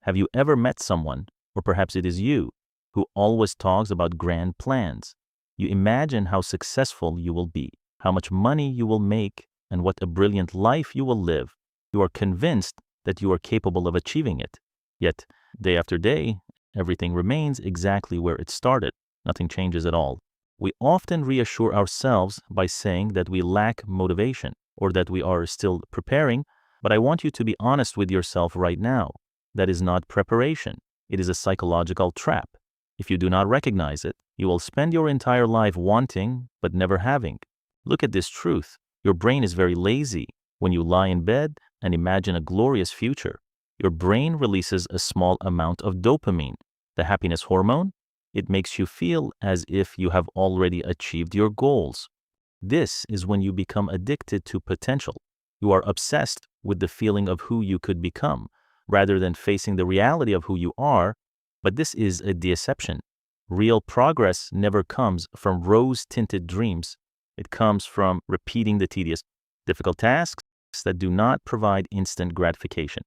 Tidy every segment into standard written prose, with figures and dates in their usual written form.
Have you ever met someone, or perhaps it is you, who always talks about grand plans? You imagine how successful you will be, how much money you will make, and what a brilliant life you will live. You are convinced that you are capable of achieving it. Yet, day after day, everything remains exactly where it started. Nothing changes at all. We often reassure ourselves by saying that we lack motivation or that we are still preparing, but I want you to be honest with yourself right now. That is not preparation. It is a psychological trap. If you do not recognize it, you will spend your entire life wanting but never having. Look at this truth. Your brain is very lazy. When you lie in bed and imagine a glorious future, your brain releases a small amount of dopamine, the happiness hormone. It makes you feel as if you have already achieved your goals. This is when you become addicted to potential. You are obsessed with the feeling of who you could become, rather than facing the reality of who you are. But this is a deception. Real progress never comes from rose-tinted dreams. It comes from repeating the tedious, difficult tasks that do not provide instant gratification.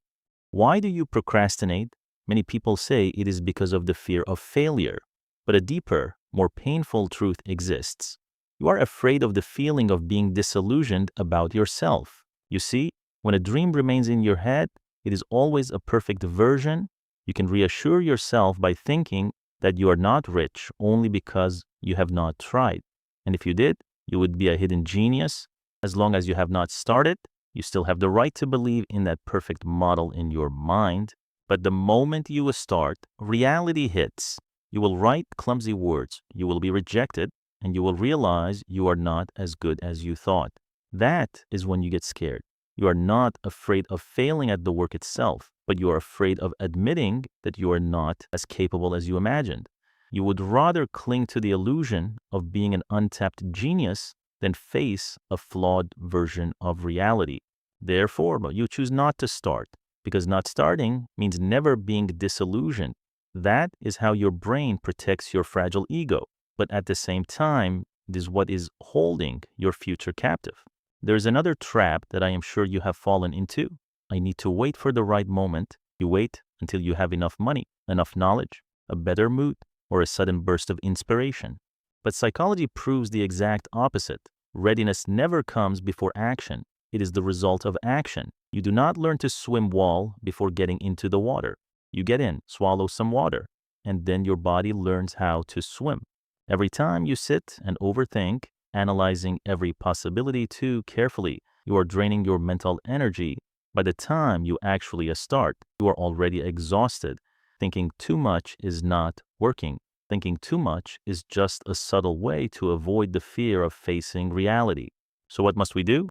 Why do you procrastinate? Many people say it is because of the fear of failure. But a deeper, more painful truth exists. You are afraid of the feeling of being disillusioned about yourself. You see, when a dream remains in your head, it is always a perfect version. You can reassure yourself by thinking that you are not rich only because you have not tried. And if you did, you would be a hidden genius. As long as you have not started, you still have the right to believe in that perfect model in your mind. But the moment you start, reality hits. You will write clumsy words, you will be rejected, and you will realize you are not as good as you thought. That is when you get scared. You are not afraid of failing at the work itself, but you are afraid of admitting that you are not as capable as you imagined. You would rather cling to the illusion of being an untapped genius than face a flawed version of reality. Therefore, you choose not to start, because not starting means never being disillusioned. That is how your brain protects your fragile ego, but at the same time, it is what is holding your future captive. There is another trap that I am sure you have fallen into. I need to wait for the right moment. You wait until you have enough money, enough knowledge, a better mood, or a sudden burst of inspiration. But psychology proves the exact opposite. Readiness never comes before action. It is the result of action. You do not learn to swim well before getting into the water. You get in, swallow some water, and then your body learns how to swim. Every time you sit and overthink, analyzing every possibility too carefully, you are draining your mental energy. By the time you actually start, you are already exhausted. Thinking too much is not working. Thinking too much is just a subtle way to avoid the fear of facing reality. So what must we do?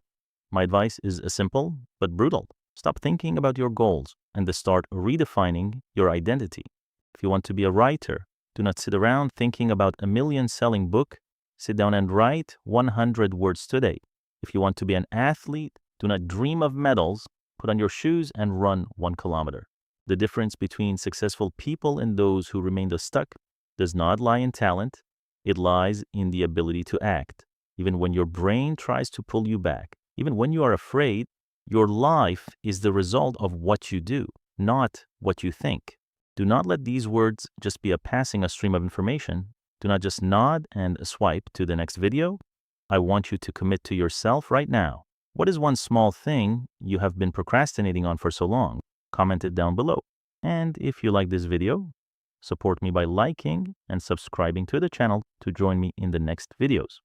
My advice is simple but brutal. Stop thinking about your goals and start redefining your identity. If you want to be a writer, do not sit around thinking about a million-selling book. Sit down and write 100 words today. If you want to be an athlete, do not dream of medals. Put on your shoes and run 1 kilometer. The difference between successful people and those who remained stuck does not lie in talent. It lies in the ability to act. Even when your brain tries to pull you back, even when you are afraid, your life is the result of what you do, not what you think. Do not let these words just be a passing stream of information. Do not just nod and swipe to the next video. I want you to commit to yourself right now. What is one small thing you have been procrastinating on for so long? Comment it down below. And if you like this video, support me by liking and subscribing to the channel to join me in the next videos.